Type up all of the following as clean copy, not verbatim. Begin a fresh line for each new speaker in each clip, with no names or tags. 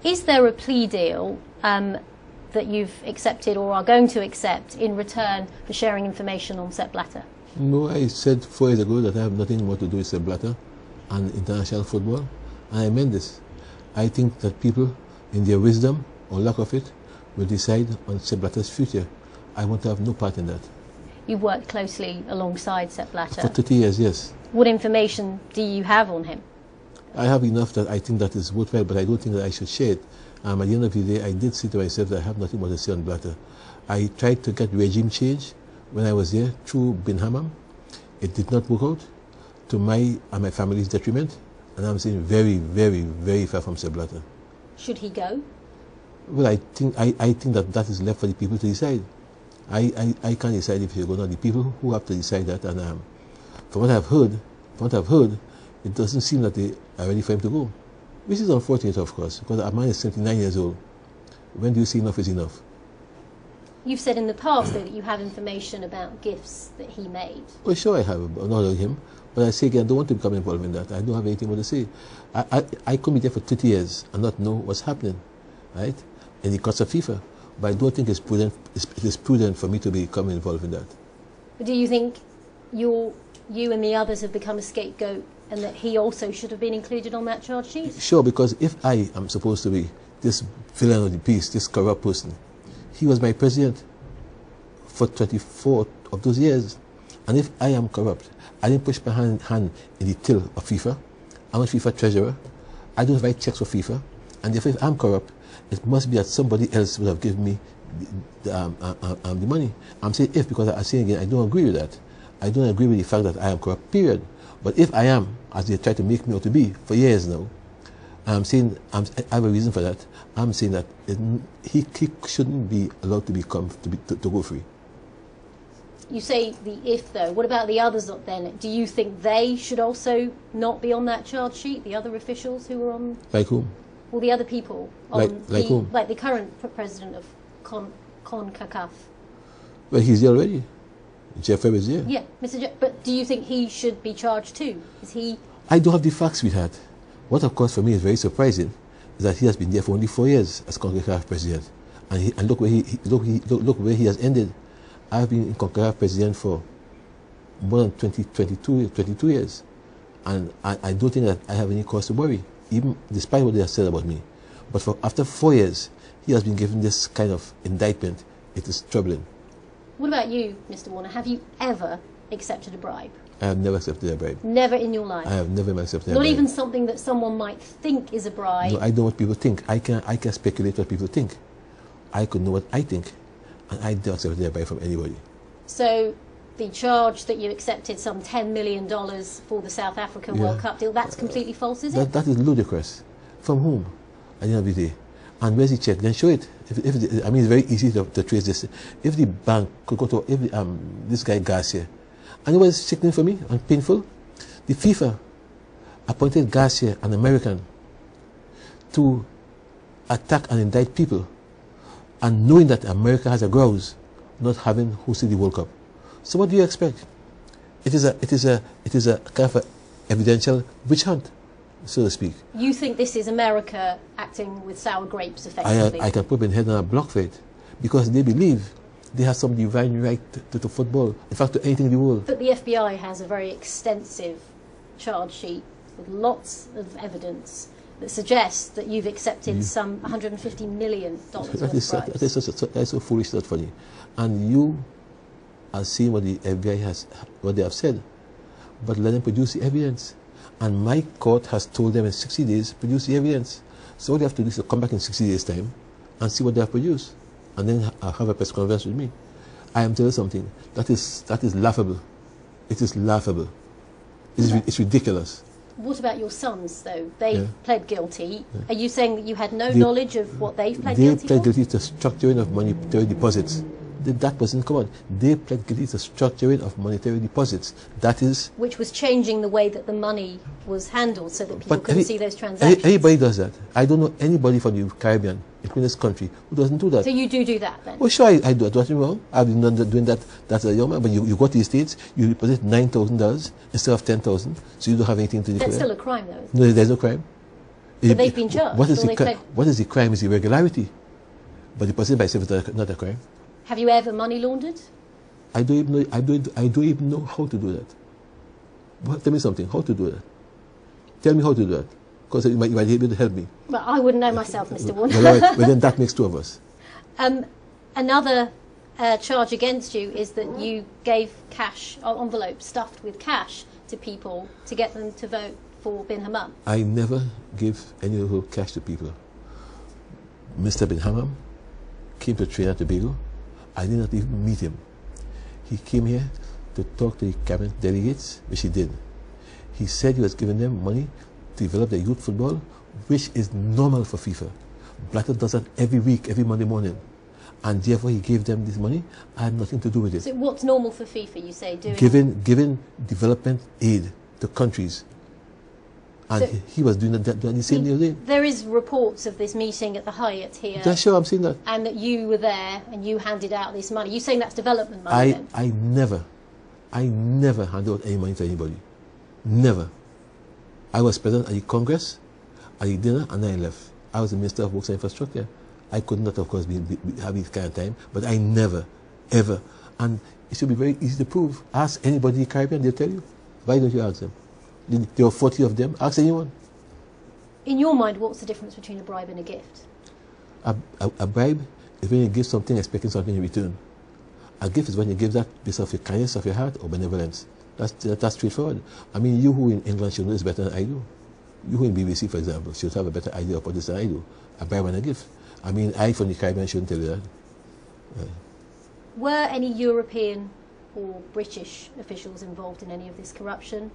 Is there a plea deal that you've accepted or are going to accept in return for sharing information on Sepp Blatter?
No, I said 4 years ago that I have nothing more to do with Sepp Blatter and international football, and I meant this. I think that people, in their wisdom or lack of it, will decide on Sepp Blatter's future. I want to have no part in that.
You've worked closely alongside Sepp Blatter.
For 30 years, yes.
What information do you have on him?
I have enough that I think that is worthwhile, but I don't think that I should share it. At the end of the day, I did say to myself that I have nothing more to say on Blatter. I tried to get regime change when I was there through Bin Hammam. It did not work out to my and my family's detriment, and I'm saying very, very, very far from Sepp Blatter.
Should he go?
Well, I think that is left for the people to decide. I can't decide if he'll go or not. The people who have to decide that, and from what I've heard, it doesn't seem that they are ready for him to go. Which is unfortunate, of course, because a man is 79 years old. When do you say enough is enough?
You've said in the past, though, that you have information about gifts that he made.
Well, sure I have, not about him. But I say again, I don't want to become involved in that. I don't have anything more to say. I could be there for 30 years and not know what's happening, right? In the courts of FIFA. But I don't think it is prudent for me to become involved in that.
But do you think you and the others have become a scapegoat and that he also should have been included on that charge sheet?
Sure, because if I am supposed to be this villain of the peace, this corrupt person, he was my president for 24 of those years. And if I am corrupt, I didn't push my hand in the till of FIFA. I'm a FIFA treasurer. I don't write checks for FIFA. And therefore, if I'm corrupt, it must be that somebody else would have given me the money. I'm saying if, because I'm saying again, I don't agree with that. I don't agree with the fact that I am corrupt, period. But if I am, as they try to make me out to be for years now, I'm saying I have a reason for that. I'm saying that he shouldn't be allowed to go free.
You say the if, though. What about the others then? Do you think they should also not be on that charge sheet, the other officials who were on?
Like whom?
Well, the other people. On
like whom?
Like the current president of CONCACAF.
Well, he's there already. Jeff is there.
Yeah, Mr. Jeff. But do you think he should be charged too? Is he?
I don't have the facts, sweetheart. What, of course, for me is very surprising is that he has been there for only 4 years as CONCACAF president, and look where he has ended. I've been in CONCACAF president for more than 22 years, and I don't think that I have any cause to worry, even despite what they have said about me. But after 4 years, he has been given this kind of indictment. It is troubling.
What about you, Mr. Warner? Have you ever accepted a bribe?
I have never accepted a bribe.
Never in your life?
I have never accepted a bribe.
Not even something that someone might think is a bribe?
No, I know what people think. I can speculate what people think. I could know what I think, and I don't accept a bribe from anybody.
So the charge that you accepted some $10 million for the South African World Cup deal, that's completely false, is it?
That is ludicrous. From whom? At the end of the day. And where's the check? Then show it. I mean, it's very easy to trace this. If the bank could go to this guy Garcia, and it was sickening for me and painful, the FIFA appointed Garcia, an American, to attack and indict people, and knowing that America has a grouse not having hosted the World Cup. So what do you expect? It is a kind of evidential witch hunt, so to speak.
You think this is America acting with sour grapes, effectively?
I can put my head on a block for it, because they believe they have some divine right to football, in fact, to anything in the world.
But the FBI has a very extensive charge sheet with lots of evidence that suggests that you've accepted some $150 million worth of bribes.
That is so foolish, not funny. And you are seeing what the FBI what they have said, but let them produce the evidence. And my court has told them in 60 days, produce the evidence. So what they have to do is to come back in 60 days' time and see what they have produced, and then have a press conference with me. I am telling you something. That is laughable. It is laughable. It's ridiculous.
What about your sons, though? They pled guilty. Are you saying that you had no knowledge of what they've pled guilty for?
They pled guilty to structuring of monetary deposits. That wasn't common. They pled guilty to structuring of monetary deposits. That is...
Which was changing the way that the money was handled so that people couldn't see those transactions.
Everybody does that. I don't know anybody from the Caribbean, including this country, who doesn't do that.
So you do that then?
Well, sure, I do. Nothing wrong. I've been doing that as a young man. But you go to the States, you deposit $9,000 instead of $10,000, so you don't have anything to declare.
That's still a crime, though.
No, there's no crime.
But they've been charged.
What is the crime is irregularity. But the person by itself is not a crime.
Have you ever money laundered?
I don't even know how to do that. Well, tell me something. How to do that? Tell me how to do that. Because you might be able to help me.
Well, I wouldn't know myself, Mr. Warner.
Well, then that makes two of us.
Another charge against you is that you gave cash, envelopes stuffed with cash, to people to get them to vote for Bin Hammam.
I never give any of cash to people. Mr. Bin Hammam came to Trinidad and Tobago. I did not even meet him. He came here to talk to the cabinet delegates, which he did. He said he was giving them money to develop their youth football, which is normal for FIFA. Blatter does that every week, every Monday morning. And therefore he gave them this money. I had nothing to do with it.
So what's normal for FIFA, you say?
Giving development aid to countries. And so he was doing the same the other day.
There is reports of this meeting at the Hyatt here.
That's sure, I'm seeing that.
And that you were there and you handed out this money. You're saying that's development money then?
I never handed out any money to anybody. Never. I was present at the Congress, at the dinner, and then I left. I was the Minister of Works and Infrastructure. I could not, of course, have this kind of time, but I never, ever. And it should be very easy to prove. Ask anybody in the Caribbean, they'll tell you. Why don't you ask them? There are 40 of them. Ask anyone.
In your mind, what's the difference between a bribe and a gift?
A bribe is when you give something expecting something in return. A gift is when you give that based off your kindness of your heart or benevolence. That's straightforward. I mean, you who in England should know this better than I do. You who in BBC, for example, should have a better idea of what this than I do. A bribe and a gift. I mean, I from the Caribbean shouldn't tell you that.
Were any European or British officials involved in any of this corruption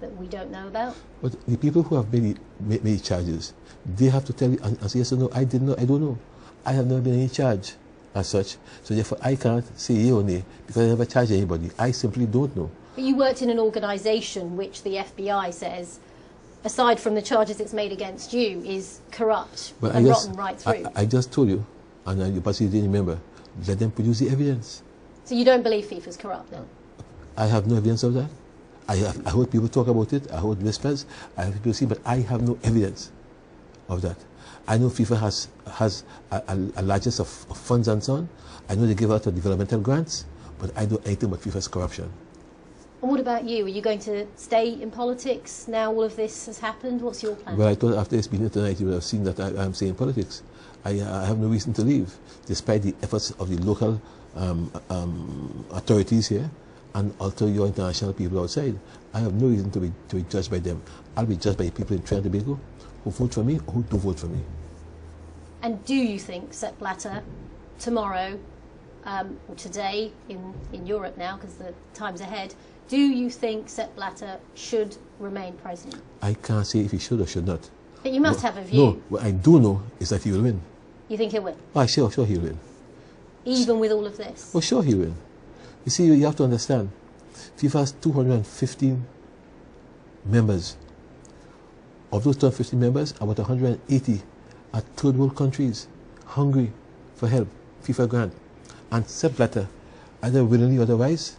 that we don't know about?
But the people who have made charges, they have to tell you and say yes or no. I didn't know. I don't know. I have never been in any charge as such. So therefore, I can't say yea or nay because I never charged anybody. I simply don't know.
But you worked in an organisation which the FBI says, aside from the charges it's made against you, is corrupt and rotten right through.
I just told you, and you possibly didn't remember, let them produce the evidence.
So you don't believe FIFA's corrupt then?
I have no evidence of that. I heard people talk about it, I heard whispers, I heard people see, but I have no evidence of that. I know FIFA has a largesse of funds and so on. I know they give out developmental grants, but I don't know anything about FIFA's corruption.
And what about you? Are you going to stay in politics now all of this has happened? What's your plan?
Well, I thought after this meeting tonight you would have seen that I'm staying in politics. I have no reason to leave, despite the efforts of the local authorities here and also your international people outside. I have no reason to be judged by them. I'll be judged by the people in Trinidad and Tobago who vote for me or who don't vote for me.
And do you think Sepp Blatter tomorrow, or today in Europe now, because the time's ahead, do you think Sepp Blatter should remain president?
I can't say if he should or should not.
But you must have a view.
No, what I do know is that he will win.
You think he'll win?
Oh, sure he'll win.
Even with all of this?
Oh, sure he'll win. You see, you have to understand, FIFA has 215 members. Of those 250 members, about 180 are third world countries, hungry for help, FIFA grant. And Sepp Blatter, either willingly or otherwise,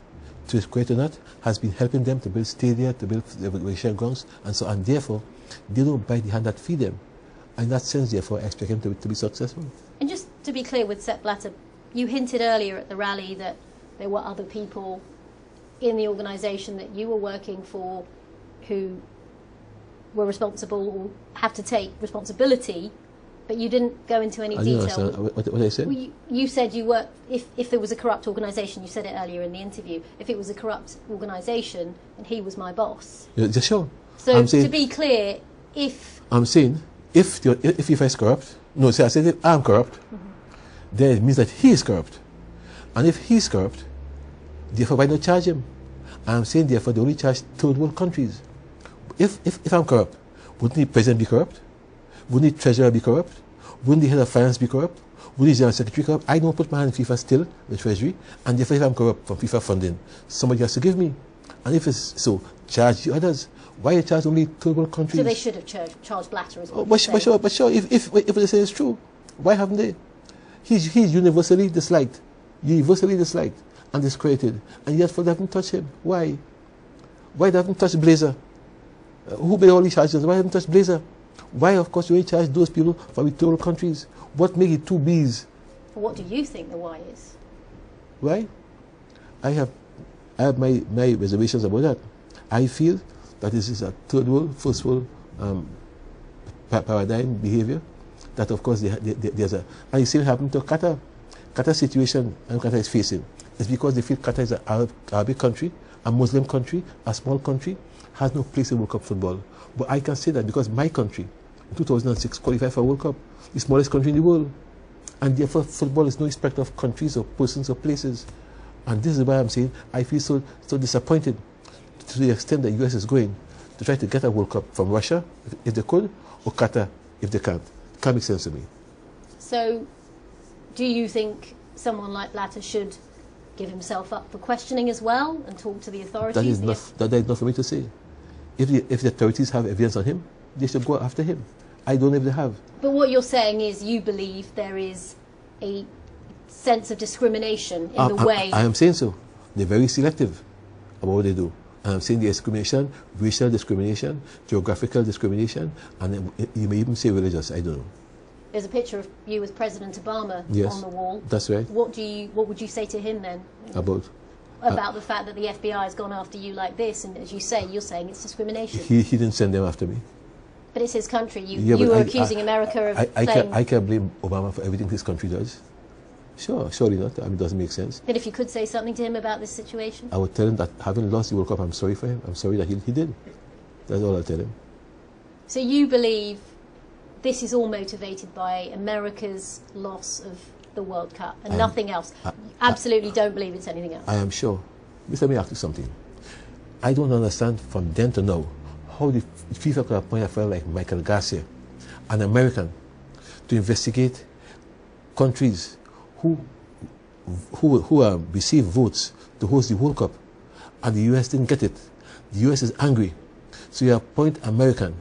to his credit or not, has been helping them to build stadia, to build recreation grounds, and so on. Therefore, they don't bite the hand that feed them. And in that sense, therefore, I expect him to be successful.
And just to be clear with Sepp Blatter, you hinted earlier at the rally that there were other people in the organisation that you were working for who were responsible or have to take responsibility, but you didn't go into any detail.
What I said?
Well, you said you were, if there was a corrupt organisation, you said it earlier in the interview, if it was a corrupt organisation and he was my boss.
Yeah, just sure.
So to be clear, if...
I'm saying, if FIFA is corrupt, no, see, I said if I'm corrupt, then it means that he is corrupt. And if he's corrupt, therefore why not charge him? I'm saying therefore they only charge third world countries. If I'm corrupt, wouldn't the president be corrupt? Wouldn't the treasurer be corrupt? Wouldn't the head of finance be corrupt? Wouldn't the general secretary be corrupt? I don't put my hand in FIFA still, the treasury, and therefore if I'm corrupt from FIFA funding, somebody has to give me. And if it's so, charge the others. Why you charge only third world countries?
So they should have charged Blatter as well.
But sure, if they say it's true, why haven't they? He's universally disliked, and discredited, and yet they haven't touched him. Why? Why they haven't touched Blazer? Who made all these charges? Why haven't touched Blazer? Why, of course, you only charge those people for electoral countries? What make it two Bs?
What do you think the why is?
Why? I have my reservations about that. I feel that this is a third world, first world paradigm behavior. That, of course, there's a... And you see what happened to Qatar. Qatar's situation and Qatar is facing is because they feel Qatar is an Arabic country, a Muslim country, a small country, has no place in World Cup football. But I can say that because my country, in 2006, qualified for World Cup, the smallest country in the world. And therefore, football is no respect of countries or persons or places. And this is why I'm saying I feel so disappointed to the extent that the US is going to try to get a World Cup from Russia, if they could, or Qatar, if they can't. It can't make sense to me.
So, do you think someone like Blatter should give himself up for questioning as well and talk to the authorities?
That is not for me to say. If the authorities have evidence on him, they should go after him. I don't know if they have.
But what you're saying is you believe there is a sense of discrimination in the way...
I am saying so. They're very selective about what they do. And I'm saying the discrimination, racial discrimination, geographical discrimination, and you may even say religious, I don't know.
There's a picture of you with President Obama on the wall.
That's right.
What would you say to him then? About the fact that the FBI has gone after you like this, and as you say, you're saying it's discrimination.
He didn't send them after me.
But it's his country. You were accusing America of playing...
I can't blame Obama for everything his country does. Sure, surely not. I mean, it doesn't make sense.
But if you could say something to him about this situation?
I would tell him that having lost the World Cup, I'm sorry for him. I'm sorry that he did. That's all I'll tell him.
So you believe this is all motivated by America's loss of the World Cup and nothing else? Absolutely don't believe it's anything else?
I am sure. Let me ask you something. I don't understand from then to now how the FIFA could appoint a fellow like Michael Garcia, an American, to investigate countries who receive votes to host the World Cup, and the US didn't get it. The US is angry. So you appoint an American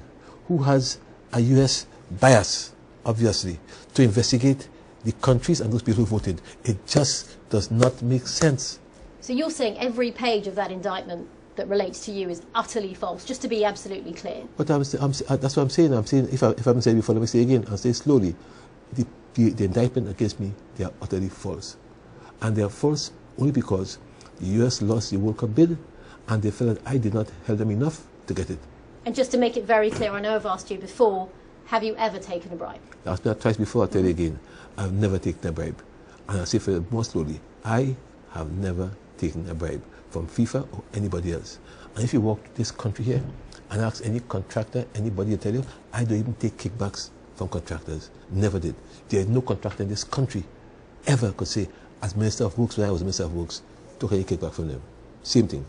who has a US bias, obviously, to investigate the countries and those people who voted. It just does not make sense.
So you're saying every page of that indictment that relates to you is utterly false, just to be absolutely clear?
But that's what I'm saying. I'm saying, if I haven't said it before, let me say it again. I'll say it slowly. The indictment against me, they are utterly false. And they are false only because the US lost the World Cup bid, and they felt that I did not help them enough to get it.
And just to make it very clear, I know I've asked you before, have you ever taken a bribe?
I asked me that twice before, I'll tell you again. I've never taken a bribe. And I'll say for it more slowly, I have never taken a bribe from FIFA or anybody else. And if you walk this country here and ask any contractor, anybody will tell you, I don't even take kickbacks from contractors. Never did. There is no contractor in this country ever could say, as Minister of Works, when I was Minister of Works, took any kickback from them. Same thing.